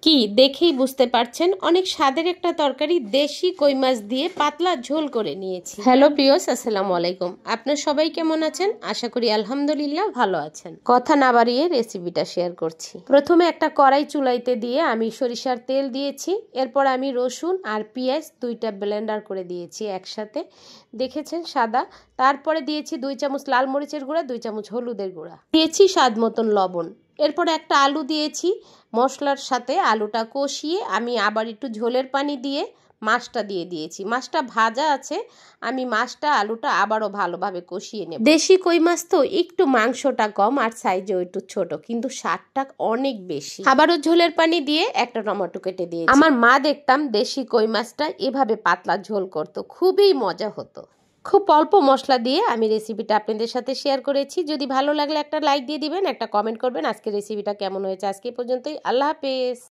কি দেখেই বুঝতে পারছেন অনেক স্বাদের একটা তরকারি দেশি কই মাছ দিয়ে পাতলা ঝোল করে নিয়েছি। হ্যালো প্রিয়স, আসসালামু আলাইকুম। আপনারা সবাই কেমন আছেন? আশা করি আলহামদুলিল্লাহ ভালো আছেন। কথা না বাড়িয়ে রেসিপিটা শেয়ার করছি। প্রথমে একটা কড়াই চুলাইতে দিয়ে আমি সরিষার তেল দিয়েছি। এরপর আমি রসুন আর পেঁয়াজ দুইটা ব্লেন্ডার করে দিয়েছি একসাথে, দেখেছেন সাদা। তারপরে দিয়েছি 2 চামচ লাল মরিচের গুঁড়া, 2 চামচ হলুদের গুঁড়া, দিয়েছি স্বাদ মতন লবণ। এরপরে একটা আলু দিয়েছি। মশলার সাথে আলুটা কষিয়ে আমি আবার একটু ঝোলের পানি দিয়ে মাছটা দিয়ে দিয়েছি। মাছটা ভাজা আছে, আমি মাছটা আলুটা আবারও ভালোভাবে কষিয়ে নেব। দেশি কই মাছ তো একটু মাংসটা কম আর সাইজেও একটু ছোট, কিন্তু স্বাদটা অনেক বেশি। আবারও ঝোলের পানি দিয়ে একটা টমেটো কেটে দিয়েছি। আমার মা দেখতাম দেশি কই মাছটা এভাবে পাতলা ঝোল করতো, খুবই মজা হতো। খুব অল্প মশলা দিয়ে আমি রেসিপিটা আপনাদের সাথে শেয়ার করেছি। যদি ভালো লাগলে একটা লাইক দিয়ে দিবেন, একটা কমেন্ট করবেন। আজকে রেসিপিটা কেমন হয়েছে আজকে পর্যন্তই। আল্লাহ হাফেজ।